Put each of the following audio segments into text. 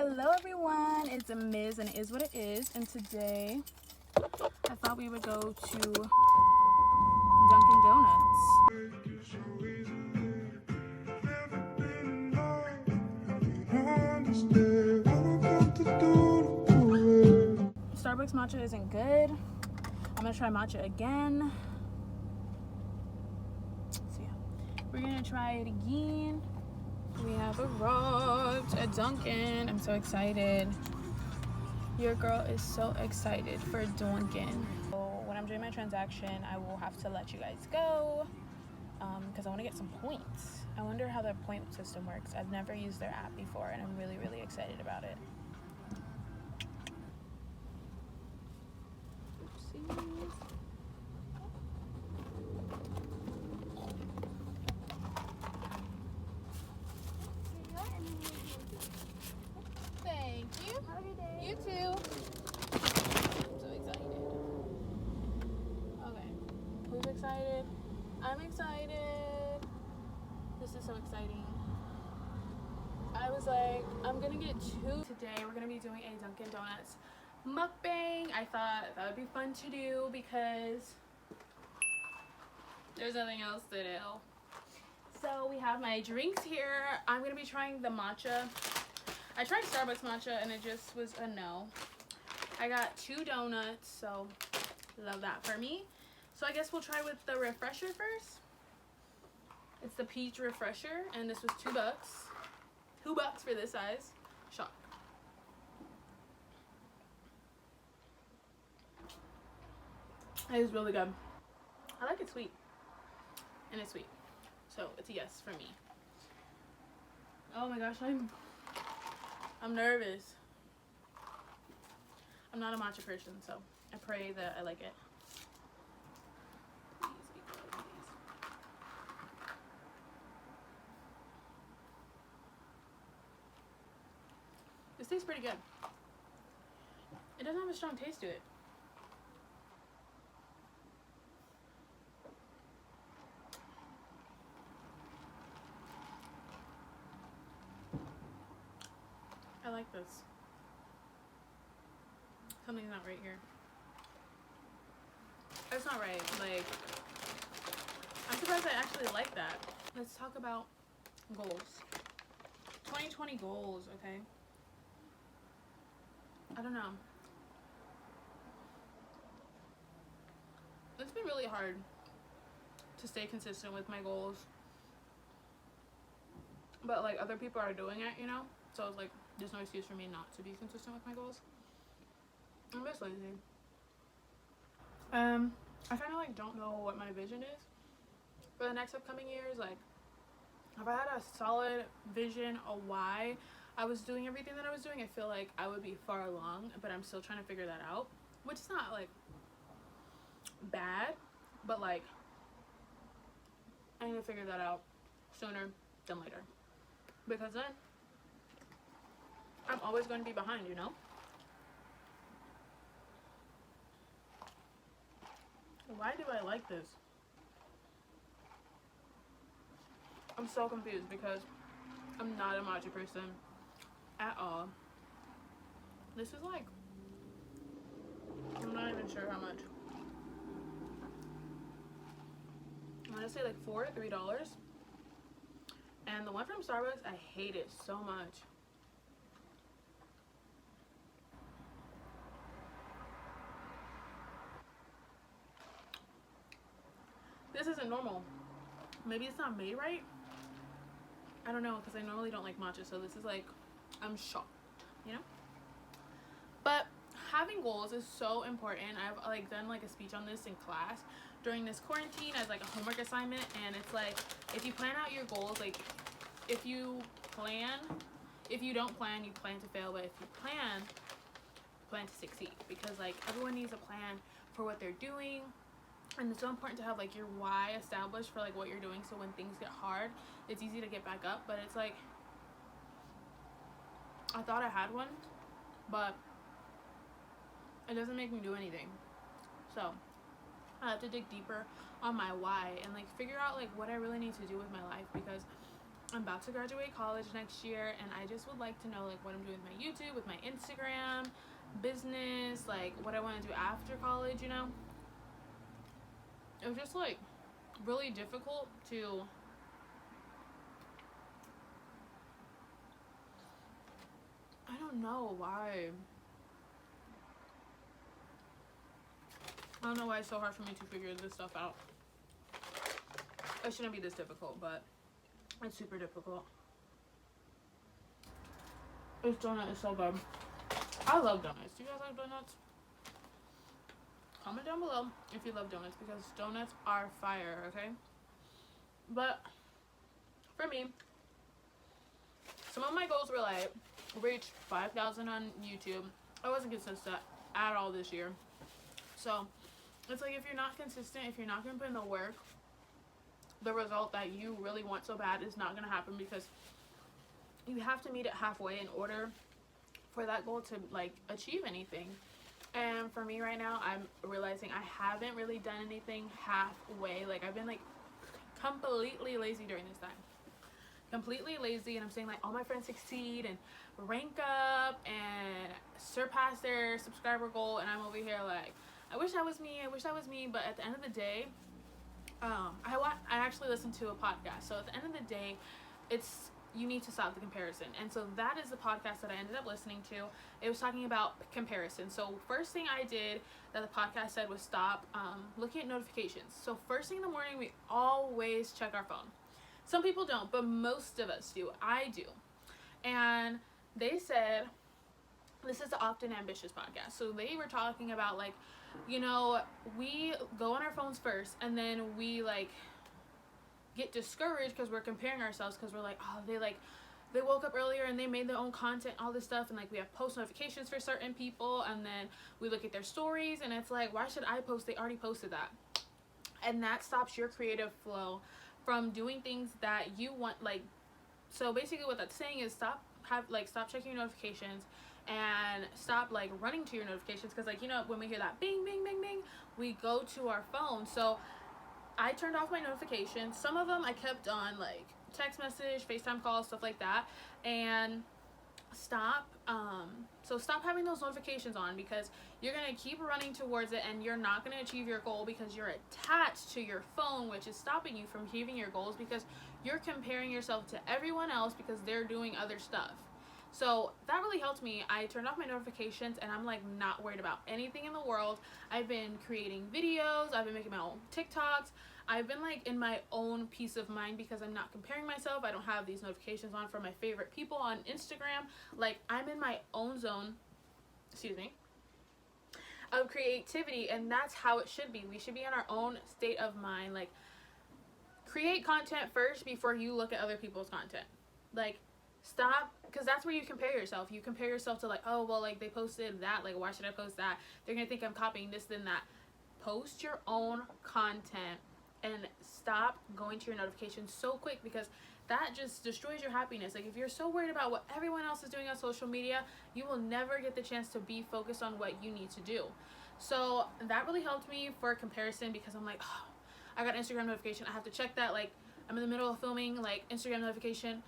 Hello everyone, it's Miz and it is what it is, and today I thought we would go to Dunkin Donuts. Starbucks matcha isn't good. I'm gonna try matcha again. So yeah, we're gonna try it again. We have arrived at Dunkin. I'm so excited. Your girl is so excited for Dunkin. So when I'm doing my transaction, I will have to let you guys go because I want to get some points. I wonder how their point system works. I've never used their app before and I'm really, really excited about it. Oopsies. Thank you. Have a good day. You too. I'm so excited. Okay. Who's excited? I'm excited. This is so exciting. I was like, I'm gonna get two. Today we're gonna be doing a Dunkin Donuts mukbang. I thought that would be fun to do because there's nothing else to do. So we have my drinks here. I'm gonna be trying the matcha. I tried Starbucks matcha and it just was a no. I got 2 donuts, so love that for me. So I guess we'll try with the refresher first. It's the peach refresher and this was $2. $2 for this size. Shock. It is really good. I like it sweet. And it's sweet. So it's a yes for me. Oh my gosh, I'm nervous. I'm not a matcha person, so I pray that I like it. Please be good, please. This tastes pretty good. It doesn't have a strong taste to it. I like this. Something's not right here. It's not right. Like, I'm surprised I actually like that. Let's talk about goals. 2020 goals, okay? I don't know. It's been really hard to stay consistent with my goals. But like other people are doing it, you know? So it's like there's no excuse for me not to be consistent with my goals. I'm just lazy. I kind of like don't know what my vision is for the next upcoming years. Like, if I had a solid vision of why I was doing everything that I was doing, I feel like I would be far along, but I'm still trying to figure that out, which is not like bad, but like I need to figure that out sooner than later, because then I'm always going to be behind, you know? Why do I like this? I'm so confused because I'm not a matcha person at all. This is like, I'm not even sure how much. I want to say like $4 to $3. And the one from Starbucks, I hate it so much. This isn't normal. Maybe it's not made right. I don't know, because I normally don't like matcha, so this is like, I'm shocked, you know? But having goals is so important. I've like done like a speech on this in class during this quarantine as like a homework assignment, and it's like, if you plan out your goals, like if you don't plan, you plan to fail, but if you plan to succeed, because like everyone needs a plan for what they're doing. And it's so important to have like your why established for like what you're doing, so when things get hard, it's easy to get back up. But it's like, I thought I had one, but it doesn't make me do anything. So I have to dig deeper on my why and like figure out like what I really need to do with my life, because I'm about to graduate college next year, and I just would like to know like what I'm doing with my YouTube, with my Instagram, business, like what I want to do after college, you know? It was just like really difficult to I don't know why. I don't know why it's so hard for me to figure this stuff out. It shouldn't be this difficult, but it's super difficult. This donut is so good. I love donuts. Do you guys like donuts? Comment down below if you love donuts, because donuts are fire, okay? But for me, some of my goals were like reach 5,000 on YouTube. I wasn't consistent at all this year. So it's like if you're not consistent, if you're not going to put in the work, the result that you really want so bad is not going to happen, because you have to meet it halfway in order for that goal to like achieve anything. And for me right now, I'm realizing I haven't really done anything halfway. Like I've been like completely lazy during this time. Completely lazy, and I'm saying like all my friends succeed and rank up and surpass their subscriber goal, and I'm over here like I wish I was me, but at the end of the day, I actually listened to a podcast. So at the end of the day, it's you need to stop the comparison. And so that is the podcast that I ended up listening to. It was talking about comparison. So first thing I did that the podcast said was stop looking at notifications. So first thing in the morning, we always check our phone. Some people don't, but most of us do. I do. And they said, this is the Often Ambitious podcast. So they were talking about like, you know, we go on our phones first, and then we like get discouraged because we're comparing ourselves, because we're like, oh, they woke up earlier and they made their own content, all this stuff, and like we have post notifications for certain people, and then we look at their stories and it's like, why should I post? They already posted that. And that stops your creative flow from doing things that you want. Like, so basically what that's saying is stop checking your notifications and stop like running to your notifications, because like, you know, when we hear that bing bing bing bing, we go to our phone. So I turned off my notifications. Some of them I kept on, like text message, FaceTime calls, stuff like that. And stop having those notifications on, because you're going to keep running towards it and you're not going to achieve your goal because you're attached to your phone, which is stopping you from achieving your goals, because you're comparing yourself to everyone else because they're doing other stuff. So that really helped me. I turned off my notifications and I'm like not worried about anything in the world. I've been creating videos. I've been making my own TikToks. I've been like in my own peace of mind because I'm not comparing myself. I don't have these notifications on for my favorite people on Instagram. Like I'm in my own zone, of creativity, and that's how it should be. We should be in our own state of mind. Like create content first before you look at other people's content. Like stop, because that's where you compare yourself. You compare yourself to like, oh, well, like they posted that, like why should I post that? They're gonna think I'm copying this, then that. Post your own content and stop going to your notifications so quick, because that just destroys your happiness. Like if you're so worried about what everyone else is doing on social media, you will never get the chance to be focused on what you need to do. So that really helped me for comparison, because I'm like, oh, I got an Instagram notification, I have to check that. Like I'm in the middle of filming, like Instagram notification,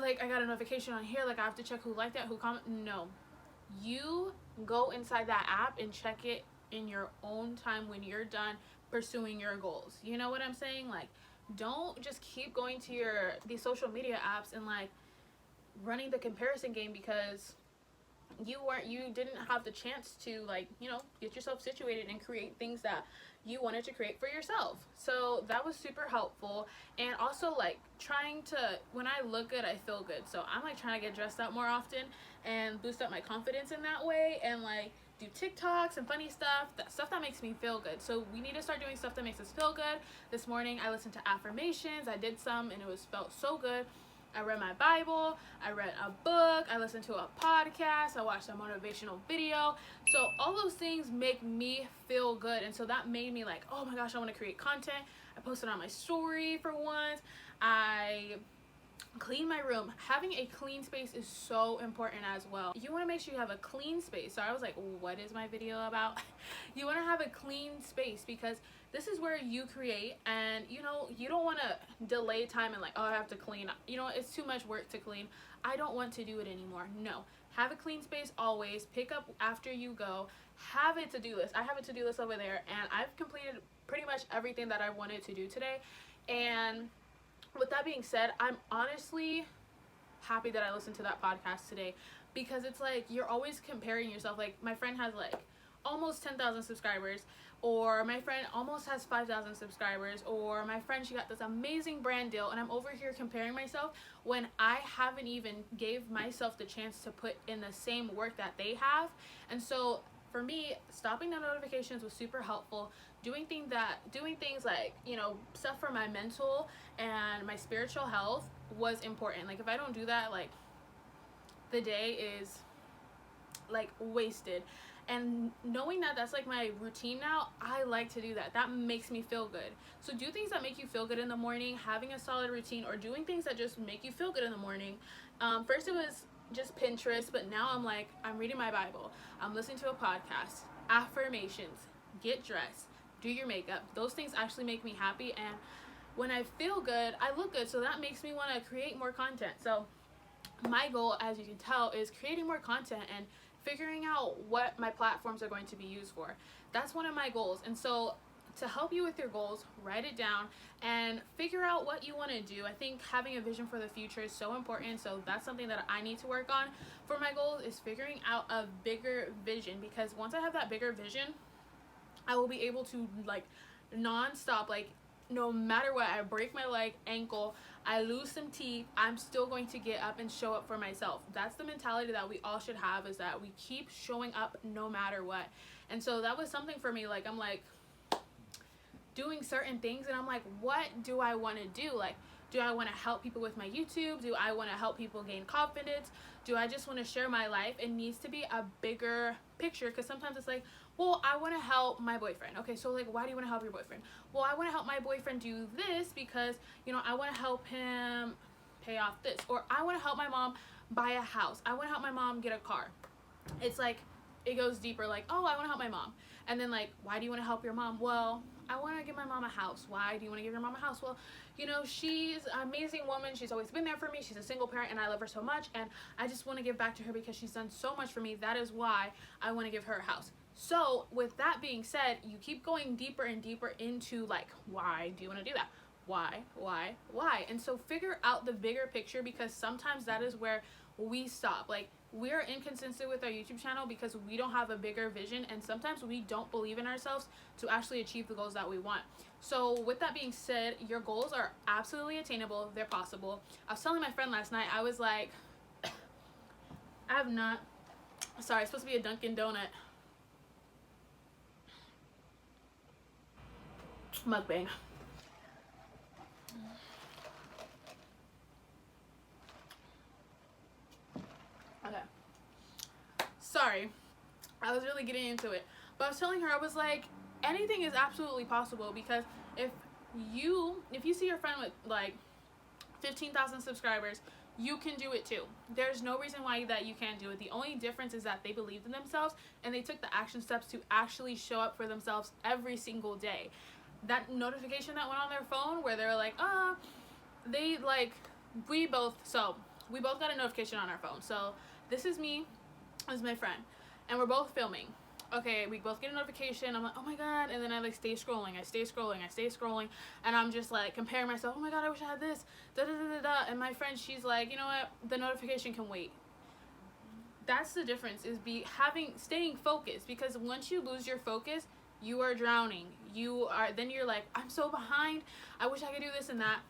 like I got a notification on here, like I have to check who liked that, who commented. No, you go inside that app and check it in your own time when you're done pursuing your goals. You know what I'm saying? Like don't just keep going to these social media apps and like running the comparison game, because you didn't have the chance to like, you know, get yourself situated and create things that you wanted to create for yourself. So that was super helpful. And also like trying to, when I look good, I feel good. So I'm like trying to get dressed up more often and boost up my confidence in that way, and like do TikToks and funny stuff, stuff that makes me feel good. So we need to start doing stuff that makes us feel good. This morning I listened to affirmations. I did some and it felt so good. I read my Bible, I read a book, I listened to a podcast, I watched a motivational video. So all those things make me feel good. And so that made me like, oh my gosh, I want to create content. I posted on my story for once. I Clean my room. Having a clean space is so important as well. You want to make sure you have a clean space. So I was like, what is my video about? You want to have a clean space because this is where you create, and you know, you don't want to delay time and like, oh, I have to clean. You know, it's too much work to clean. I don't want to do it anymore. No. Have a clean space always. Pick up after you go. Have a to-do list. I have a to-do list over there, and I've completed pretty much everything that I wanted to do today. And with that being said, I'm honestly happy that I listened to that podcast today, because it's like you're always comparing yourself. Like my friend has like almost 10,000 subscribers, or my friend almost has 5,000 subscribers, or my friend, she got this amazing brand deal, and I'm over here comparing myself when I haven't even gave myself the chance to put in the same work that they have. And so for me, stopping the notifications was super helpful. Doing things like, you know, stuff for my mental and my spiritual health was important. Like if I don't do that, like the day is like wasted. And knowing that that's like my routine now, I like to do that. That makes me feel good. So do things that make you feel good in the morning, having a solid routine, or doing things that just make you feel good in the morning. First it was just Pinterest, but now I'm like, I'm reading my Bible, I'm listening to a podcast, affirmations, get dressed, do your makeup. Those things actually make me happy, and when I feel good, I look good, so that makes me want to create more content. So my goal, as you can tell, is creating more content and figuring out what my platforms are going to be used for. That's one of my goals. And so to help you with your goals, write it down and figure out what you want to do. I think having a vision for the future is so important. So that's something that I need to work on for my goals, is figuring out a bigger vision, because once I have that bigger vision, I will be able to like non-stop, like no matter what, I break my leg, ankle, I lose some teeth, I'm still going to get up and show up for myself. That's the mentality that we all should have, is that we keep showing up no matter what. And so that was something for me. Like I'm like doing certain things, and I'm like, what do I want to do? Like, do I want to help people with my YouTube? Do I want to help people gain confidence? Do I just want to share my life? It needs to be a bigger picture, because sometimes it's like, well, I want to help my boyfriend. Okay, so like, why do you want to help your boyfriend? Well, I want to help my boyfriend do this because, you know, I want to help him pay off this. Or I want to help my mom buy a house. I want to help my mom get a car. It's like, it goes deeper, like, oh, I want to help my mom. And then like, why do you want to help your mom? Well, I want to give my mom a house. Why do you want to give your mom a house? Well, you know, she's an amazing woman. She's always been there for me. She's a single parent, and I love her so much. And I just want to give back to her because she's done so much for me. That is why I want to give her a house. So with that being said, you keep going deeper and deeper into like, why do you want to do that? Why? And so figure out the bigger picture, because sometimes that is where we stop. Like, we're inconsistent with our YouTube channel because we don't have a bigger vision, and sometimes we don't believe in ourselves to actually achieve the goals that we want. So with that being said, your goals are absolutely attainable. They're possible. I was telling my friend last night, I was like, it's supposed to be a Dunkin donut mukbang. Okay. Sorry. I was really getting into it. But I was telling her, I was like, anything is absolutely possible, because if you see your friend with like 15,000 subscribers, you can do it too. There's no reason why that you can't do it. The only difference is that they believed in themselves and they took the action steps to actually show up for themselves every single day. That notification that went on their phone where they're like, we both got a notification on our phone. So this is me, this is my friend, and we're both filming. Okay, we both get a notification. I'm like, oh my god, and then I like stay scrolling, and I'm just like comparing myself. Oh my god, I wish I had this. And my friend, she's like, you know what? The notification can wait. That's the difference, is staying focused, because once you lose your focus, you are drowning. Then you're like, I'm so behind. I wish I could do this and that.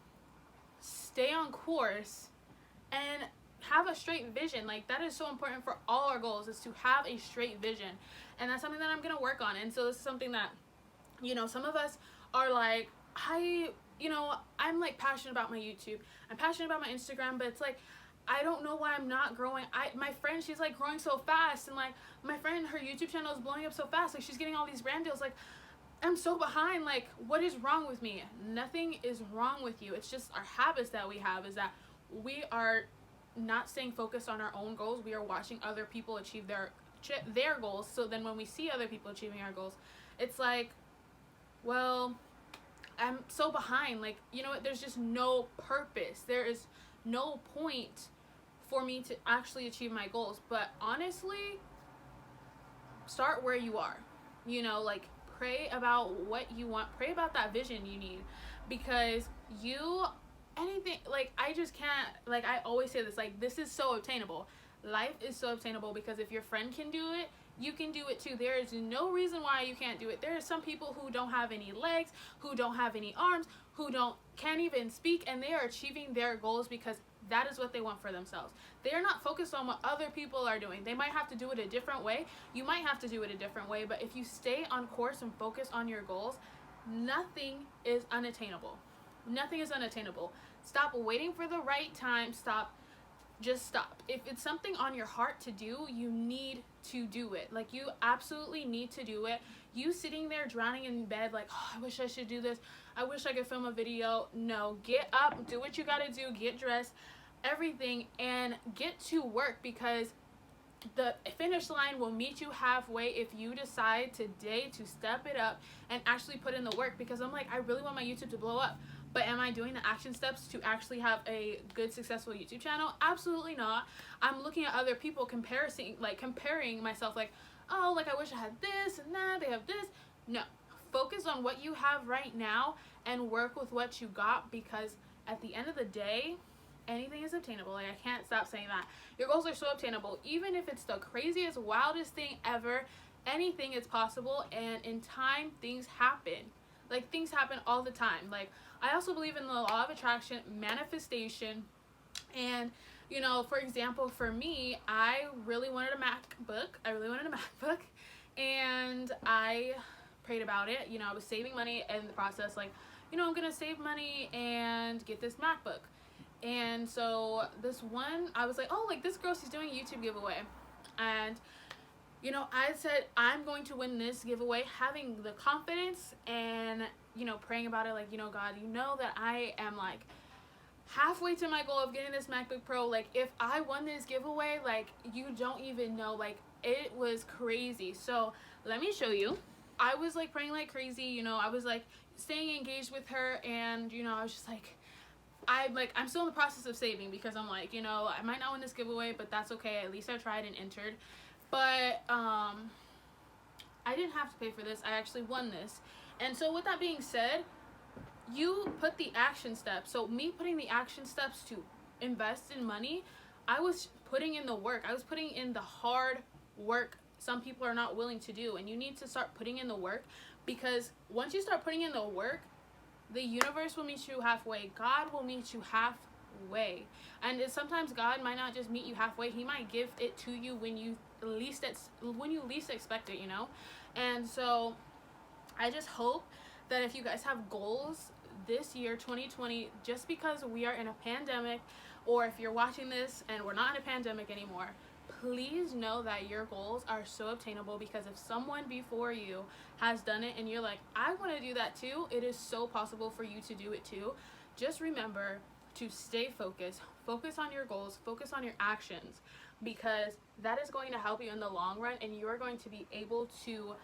Stay on course and have a straight vision. Like, that is so important for all our goals, is to have a straight vision. And that's something that I'm going to work on. And so this is something that, you know, some of us are like, I'm like passionate about my YouTube. I'm passionate about my Instagram, but it's like, I don't know why I'm not growing. My friend, she's like growing so fast, and like my friend, her YouTube channel is blowing up so fast. Like, she's getting all these brand deals. Like, I'm so behind. Like, what is wrong with me? Nothing is wrong with you. It's just our habits that we have, is that we are not staying focused on our own goals. We are watching other people achieve their goals. So then when we see other people achieving our goals, it's like, well, I'm so behind. Like, you know what? There's just no purpose. There is no point for me to actually achieve my goals. But honestly, start where you are. You know, like, pray about what you want. Pray about that vision you need, because anything, like, I just can't, like, I always say this, like, this is so obtainable. Life is so obtainable, because if your friend can do it, you can do it too. There is no reason why you can't do it. There are some people who don't have any legs, who don't have any arms, who can't even speak, and they are achieving their goals because that is what they want for themselves. They are not focused on what other people are doing. They might have to do it a different way. You might have to do it a different way, but if you stay on course and focus on your goals, nothing is unattainable. Nothing is unattainable. Stop waiting for the right time. Just stop. If it's something on your heart to do, you need to do it. Like, you absolutely need to do it. You sitting there drowning in bed like, oh, I wish I should do this. I wish I could film a video. No, get up, do what you gotta do, get dressed, everything, and get to work, because the finish line will meet you halfway if you decide today to step it up and actually put in the work. Because I'm like, I really want my YouTube to blow up, but am I doing the action steps to actually have a good, successful YouTube channel? Absolutely not. I'm looking at other people, comparing myself, like, oh, like, I wish I had this and that, they have this. No, focus on what you have right now and work with what you got, because at the end of the day, anything is obtainable. Like, I can't stop saying that. Your goals are so obtainable. Even if it's the craziest, wildest thing ever, anything is possible, and in time, things happen. Like, things happen all the time. Like, I also believe in the law of attraction, manifestation, and, you know, for example, for me, I really wanted a MacBook, and I prayed about it. You know, I was saving money in the process, like, you know, I'm gonna save money and get this MacBook. And so this one, I was like, oh, like, this girl, she's doing a YouTube giveaway, and, you know, I said, I'm going to win this giveaway, having the confidence and, you know, praying about it, like, you know, God, you know that I am, like, halfway to my goal of getting this MacBook Pro. Like, if I won this giveaway, like, you don't even know, like, it was crazy. So let me show you. I was, like, praying like crazy, you know, I was, like, staying engaged with her, and, you know, I was just like, I'm still in the process of saving, because I'm like, you know, I might not win this giveaway, but that's okay, at least I tried and entered. But I didn't have to pay for this. I actually won this. And so with that being said, you put the action steps. So me putting the action steps to invest in money, I was putting in the work. I was putting in the hard work some people are not willing to do. And you need to start putting in the work, because once you start putting in the work, the universe will meet you halfway. God will meet you halfway. And sometimes God might not just meet you halfway. He might give it to you when you least expect it, you know? And so I just hope that if you guys have goals this year, 2020, just because we are in a pandemic, or if you're watching this and we're not in a pandemic anymore, please know that your goals are so obtainable, because if someone before you has done it and you're like, I want to do that too, it is so possible for you to do it too. Just remember to stay focused. Focus on your goals. Focus on your actions, because that is going to help you in the long run, and you're going to be able to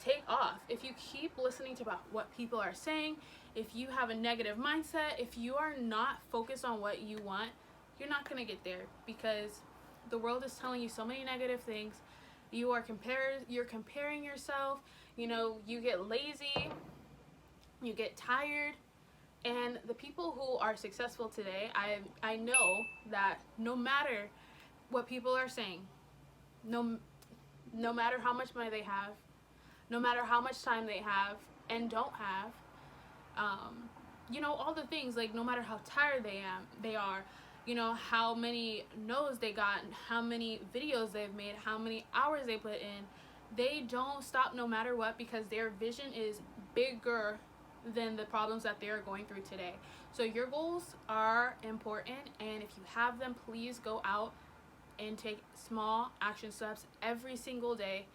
take off. If you keep listening to what people are saying, if you have a negative mindset, if you are not focused on what you want, you're not going to get there, because the world is telling you so many negative things. You're comparing yourself, you know, you get lazy, you get tired. And the people who are successful today, I know that no matter what people are saying, no matter how much money they have, no matter how much time they have and don't have, you know, all the things, like, no matter how tired they are, you know, how many no's they got, how many videos they've made, how many hours they put in, they don't stop no matter what, because their vision is bigger than the problems that they're going through today. So your goals are important, and if you have them, please go out and take small action steps every single day.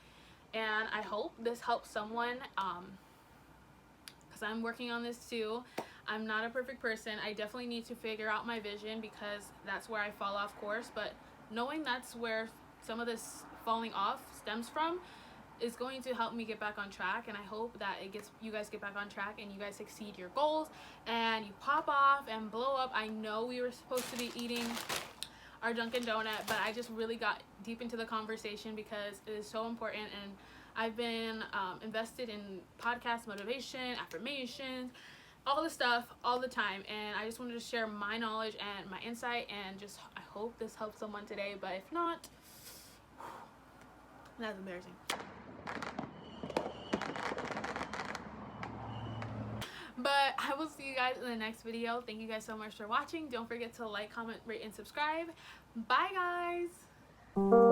And I hope this helps someone, because I'm working on this too. I'm not a perfect person. I definitely need to figure out my vision because that's where I fall off course. But knowing that's where some of this falling off stems from is going to help me get back on track, and I hope that you guys get back on track and you guys exceed your goals and you pop off and blow up. I know we were supposed to be eating our Dunkin' donut, but I just really got deep into the conversation because it is so important, and I've been invested in podcast motivation, affirmations, all the stuff all the time, and I just wanted to share my knowledge and my insight, and just I hope this helps someone today. But if not, that's embarrassing. But I will see you guys in the next video. Thank you guys so much for watching. Don't forget to like, comment, rate, and subscribe. Bye, guys.